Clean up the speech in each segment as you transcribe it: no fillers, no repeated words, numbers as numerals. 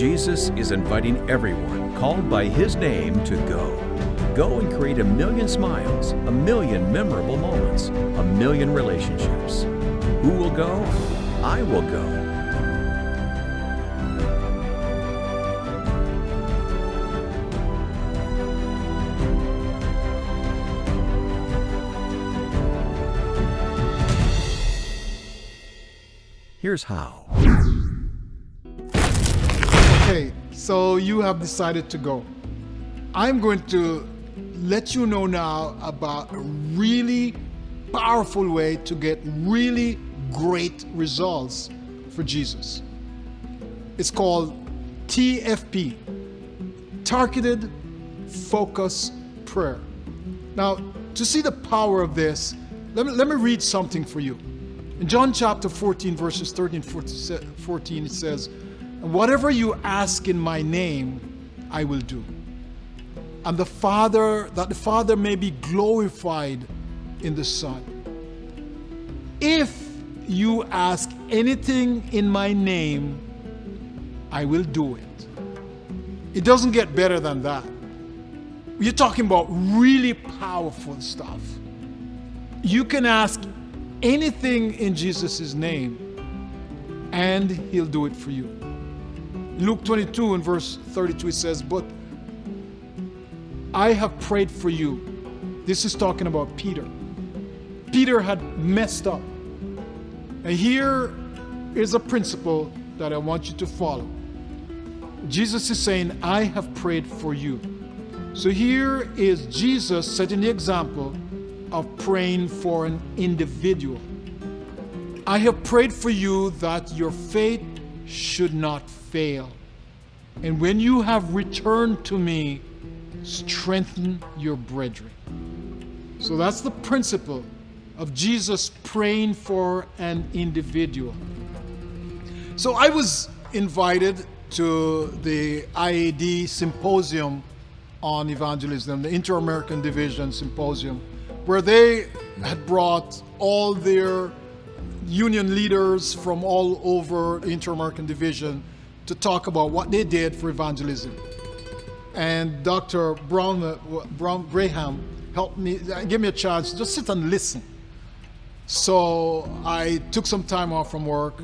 Jesus is inviting everyone called by His name to go. Go and create 1 million smiles, 1 million memorable moments, 1 million relationships. Who will go? I will go. Here's how. Okay, so you have decided to go. I'm going to let you know now about a really powerful way to get really great results for Jesus. It's called TFP, Targeted Focus Prayer. Now, to see the power of this, let me read something for you. In John chapter 14, verses 13 and 14, it says, "Whatever you ask in my name, I will do. And that the Father may be glorified in the Son. If you ask anything in my name, I will do it." It doesn't get better than that. You're talking about really powerful stuff. You can ask anything in Jesus' name, and He'll do it for you. Luke 22 and verse 32, it says, "But I have prayed for you." This is talking about Peter. Peter had messed up. And here is a principle that I want you to follow. Jesus is saying, "I have prayed for you." So here is Jesus setting the example of praying for an individual. "I have prayed for you that your faith should not fail. And when you have returned to me, strengthen your brethren." So that's the principle of Jesus praying for an individual. So I was invited to the IAD Symposium on Evangelism, the Inter-American Division Symposium, where they had brought all their union leaders from all over the Inter-American Division to talk about what they did for evangelism. And Dr. Graham helped me, gave me a chance to just sit and listen. So I took some time off from work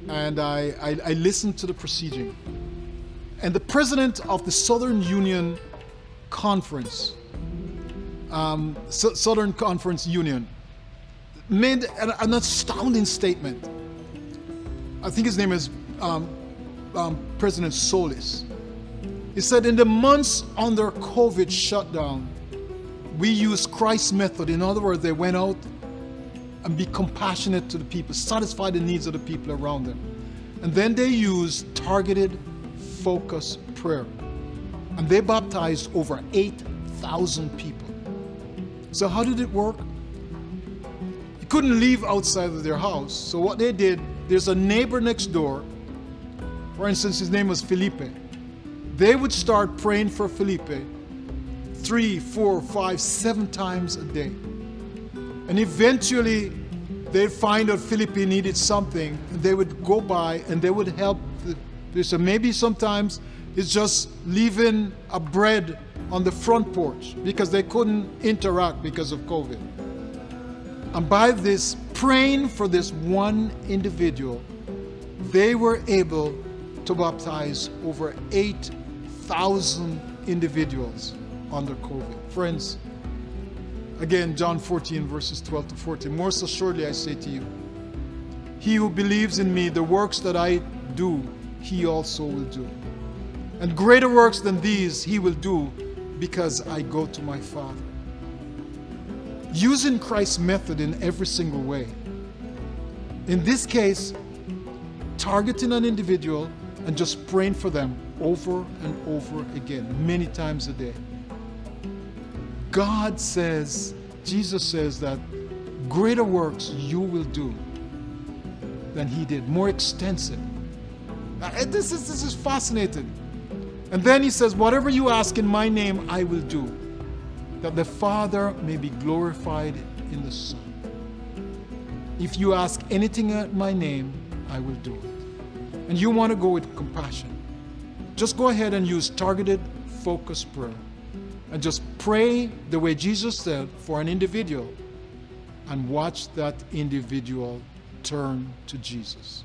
and I listened to the proceeding. And the president of the Southern Union Conference, Southern Conference Union, made an astounding statement. I think his name is President Solis. He said, "In the months under COVID shutdown, we used Christ's method." In other words, they went out and be compassionate to the people, satisfy the needs of the people around them. And then they used targeted focus prayer. And they baptized over 8,000 people. So how did it work? You couldn't leave outside of their house. So what they did, there's a neighbor next door. For instance, his name was Felipe. They would start praying for Felipe 3, 4, 5, 7 times a day. And eventually, they'd find out Felipe needed something, and they would go by and they would help. So maybe sometimes it's just leaving a bread on the front porch because they couldn't interact because of COVID. And by this, praying for this one individual, they were able to baptize over 8,000 individuals under COVID. Friends, again, John 14, verses 12 to 14. "Most assuredly I say to you, he who believes in me, the works that I do, he also will do. And greater works than these he will do, because I go to my Father." Using Christ's method in every single way. In this case, targeting an individual and just praying for them over and over again, many times a day. God says, Jesus says that greater works you will do than he did, more extensive. This is fascinating. And then he says, "Whatever you ask in my name, I will do, that the Father may be glorified in the Son. If you ask anything in my name, I will do it." And you want to go with compassion. just go ahead and use targeted, focused prayer. And just pray the way Jesus said for an individual, and watch that individual turn to Jesus.